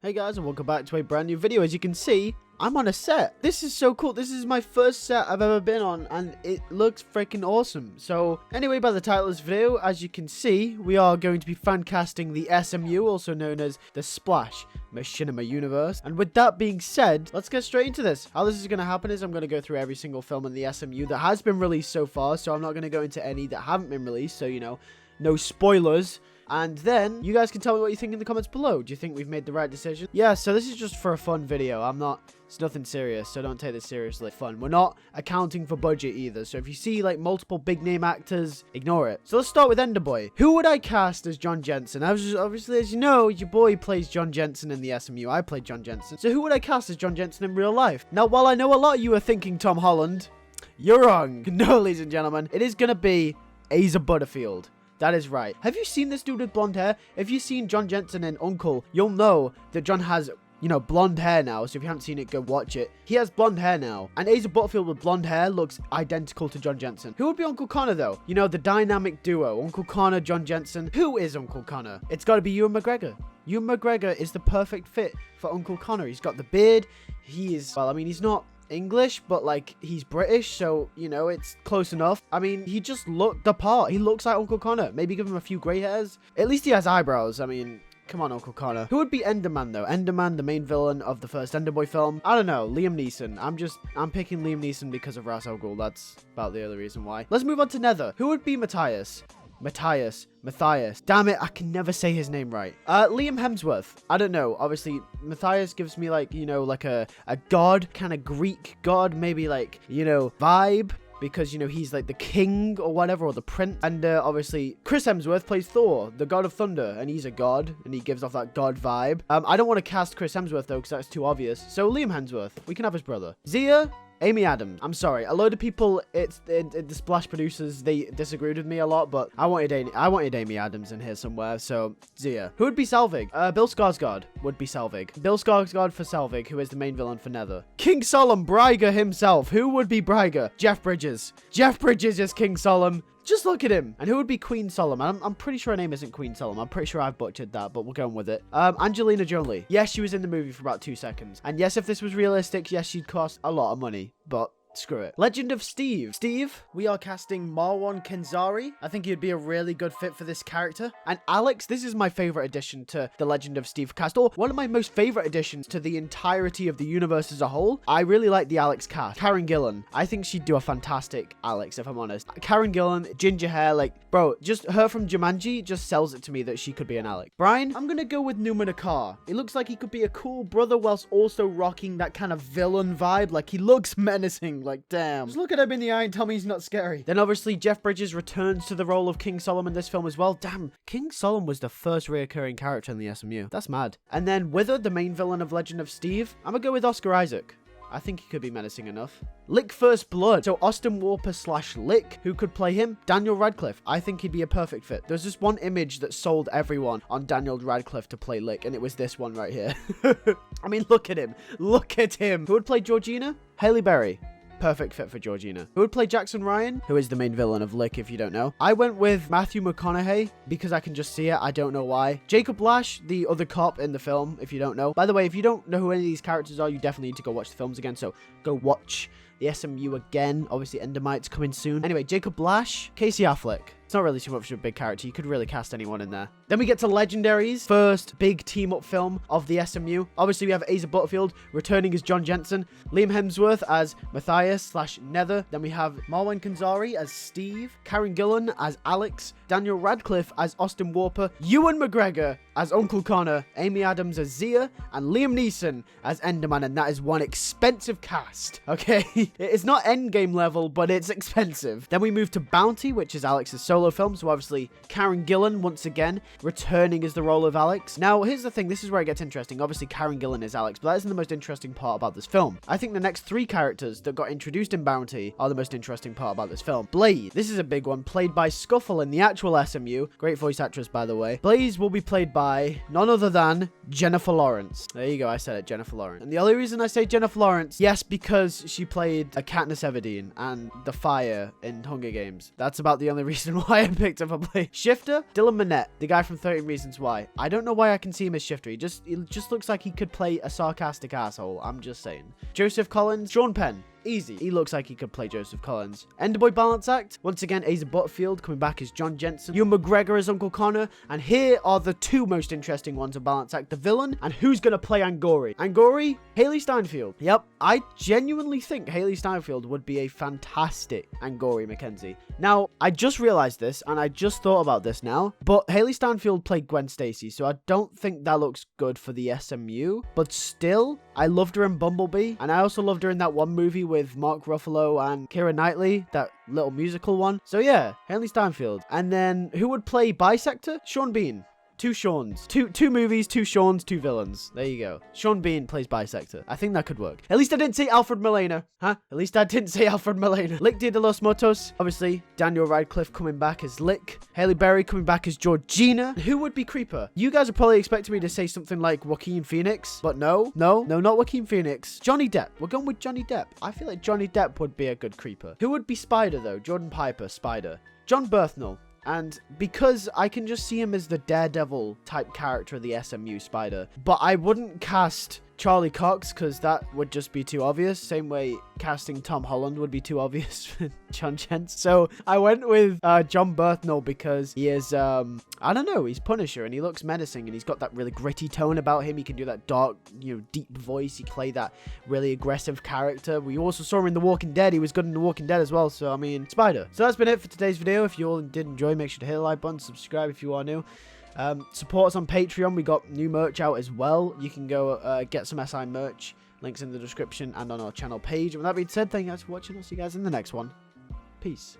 Hey guys, and welcome back to a brand new video. As you can see, I'm on a set. This is so cool. This is my first set I've ever been on, and it looks freaking awesome. So anyway, by the title of this video, as you can see, we are going to be fan casting the SMU, also known as the Splash Machinima Universe. And with that being said, let's get straight into this. How this is going to happen is I'm going to go through every single film in the SMU that has been released so far. So I'm not going to go into any that haven't been released. So, you know, no spoilers. And then you guys can tell me what you think in the comments below. Do you think we've made the right decision? Yeah, so this is just for a fun video. It's nothing serious, so don't take this seriously. Fun. We're not accounting for budget either. So if you see like multiple big name actors, ignore it. So let's start with Enderboy. Who would I cast as John Jensen? Obviously, as you know, your boy plays John Jensen in the SMU. I played John Jensen. So who would I cast as John Jensen in real life? Now, while I know a lot of you are thinking Tom Holland, you're wrong. No, ladies and gentlemen, it is going to be Asa Butterfield. That is right. Have you seen this dude with blonde hair? If you've seen John Jensen in Uncle, you'll know that John has, you know, blonde hair now. So if you haven't seen it, go watch it. He has blonde hair now. And Asa Butterfield with blonde hair looks identical to John Jensen. Who would be Uncle Connor, though? You know, the dynamic duo. Uncle Connor, John Jensen. Who is Uncle Connor? It's got to be Ewan McGregor. Ewan McGregor is the perfect fit for Uncle Connor. He's got the beard. He is, well, I mean, he's not English, but like he's British, so you know it's close enough. I mean, he just looked the part. He looks like Uncle Connor. Maybe give him a few grey hairs. At least he has eyebrows. I mean, come on, Uncle Connor. Who would be Enderman though? Enderman, the main villain of the first Enderboy film. I don't know. Liam Neeson. I'm picking Liam Neeson because of Ra's al Ghul. That's about the other reason why. Let's move on to Nether. Who would be Matthias? Matthias. Damn it, I can never say his name right. Liam Hemsworth. I don't know. Obviously, Matthias gives me like, you know, like a god, kind of Greek god, maybe like, you know, vibe. Because, you know, he's like the king or whatever, or the prince. And obviously, Chris Hemsworth plays Thor, the god of thunder. And he's a god, and he gives off that god vibe. I don't want to cast Chris Hemsworth, though, because that's too obvious. So, Liam Hemsworth. We can have his brother. Zia. Amy Adams. I'm sorry. A load of people, the Splash producers, they disagreed with me a lot, but I wanted Amy Adams in here somewhere, so Zia. Who would be Selvig? Bill Skarsgård would be Selvig. Bill Skarsgård for Selvig, who is the main villain for Nether. King Solomon, Brygger himself. Who would be Brygger? Jeff Bridges. Jeff Bridges is King Solomon. Just look at him. And who would be Queen Solomon? I'm pretty sure her name isn't Queen Solomon. I'm pretty sure I've butchered that, but we're going with it. Angelina Jolie. Yes, she was in the movie for about 2 seconds. And yes, if this was realistic, yes, she'd cost a lot of money. But screw it. Legend of Steve. Steve, we are casting Marwan Kenzari. I think he'd be a really good fit for this character. And Alex, this is my favorite addition to the Legend of Steve cast, or one of my most favorite additions to the entirety of the universe as a whole. I really like the Alex cast. Karen Gillan. I think she'd do a fantastic Alex, if I'm honest. Karen Gillan, ginger hair, like, bro, just her from Jumanji just sells it to me that she could be an Alex. Brian, I'm gonna go with Numa Nakar. It looks like he could be a cool brother whilst also rocking that kind of villain vibe. Like, he looks menacing. Like, damn. Just look at him in the eye and tell me he's not scary. Then obviously Jeff Bridges returns to the role of King Solomon in this film as well. Damn, King Solomon was the first reoccurring character in the SMU. That's mad. And then Wither, the main villain of Legend of Steve, I'm gonna go with Oscar Isaac. I think he could be menacing enough. Lick First Blood. So Austin Warper / Lick. Who could play him? Daniel Radcliffe. I think he'd be a perfect fit. There's just one image that sold everyone on Daniel Radcliffe to play Lick, and it was this one right here. I mean, look at him. Look at him. Who would play Georgina? Halle Berry. Perfect fit for Georgina. Who would play Jackson Ryan? Who is the main villain of Lick, if you don't know. I went with Matthew McConaughey because I can just see it. I don't know why. Jacob Lash, the other cop in the film, if you don't know. By the way, if you don't know who any of these characters are, you definitely need to go watch the films again. So go watch the SMU again. Obviously, Endermite's coming soon. Anyway, Jacob Lash, Casey Affleck. It's not really too much of a big character. You could really cast anyone in there. Then we get to Legendaries. First big team-up film of the SMU. Obviously, we have Asa Butterfield returning as John Jensen. Liam Hemsworth as Matthias / Nether. Then we have Marwan Kenzari as Steve. Karen Gillan as Alex. Daniel Radcliffe as Austin Warper. Ewan McGregor as Uncle Connor. Amy Adams as Zia. And Liam Neeson as Enderman. And that is one expensive cast. Okay? It's not Endgame level, but it's expensive. Then we move to Bounty, which is Alex's solo film. So obviously, Karen Gillan, once again, returning as the role of Alex. Now, here's the thing. This is where it gets interesting. Obviously, Karen Gillan is Alex, but that isn't the most interesting part about this film. I think the next 3 characters that got introduced in Bounty are the most interesting part about this film. Blaze. This is a big one, played by Scuffle in the actual SMU. Great voice actress, by the way. Blaze will be played by none other than Jennifer Lawrence. There you go. I said it, Jennifer Lawrence. And the only reason I say Jennifer Lawrence, yes, because she played a Katniss Everdeen and the Fire in Hunger Games. That's about the only reason why I picked up a play. Shifter, Dylan Minnette, the guy from 13 Reasons Why. I don't know why I can see him as Shifter. He just looks like he could play a sarcastic asshole. I'm just saying. Joseph Collins, Sean Penn. Easy. He looks like he could play Joseph Collins. Enderboy Balance Act. Once again, Asa Butterfield coming back as John Jensen. Ewan McGregor as Uncle Connor. And here are the two most interesting ones of Balance Act. The villain and who's going to play Angori. Angori, Haley Steinfeld. Yep. I genuinely think Haley Steinfeld would be a fantastic Angori Mackenzie. Now, I just realized this and I just thought about this now. But Haley Steinfeld played Gwen Stacy. So I don't think that looks good for the SMU. But still, I loved her in Bumblebee. And I also loved her in that one movie with Mark Ruffalo and Keira Knightley, that little musical one. So yeah, Haley Steinfeld. And then who would play Bisector? Sean Bean. Two Seans. Two movies, two Seans, two villains. There you go. Sean Bean plays Bisector. I think that could work. At least I didn't say Alfred Molina. Huh? At least I didn't say Alfred Molina. Lick de los Muertos. Obviously, Daniel Radcliffe coming back as Lick. Haley Berry coming back as Georgina. Who would be Creeper? You guys are probably expecting me to say something like Joaquin Phoenix. But no, not Joaquin Phoenix. Johnny Depp. We're going with Johnny Depp. I feel like Johnny Depp would be a good Creeper. Who would be Spider, though? Jordan Piper, Spider. John Berthnell. And because I can just see him as the Daredevil type character of the SMU Spider. But I wouldn't cast Charlie Cox because that would just be too obvious. Same way casting Tom Holland would be too obvious for John Jensen. So I went with John Berthnell because he is, I don't know, he's Punisher and he looks menacing and he's got that really gritty tone about him. He can do that dark, deep voice. He can play that really aggressive character. We also saw him in The Walking Dead. He was good in The Walking Dead as well. So, I mean, Spider. So that's been it for today's video. If you all did enjoy, make sure to hit the like button, subscribe if you are new. Support us on Patreon. We got new merch out as well. You can go get some SI merch. Links in the description and on our channel page. And with that being said, thank you guys for watching. I'll see you guys in the next one. Peace.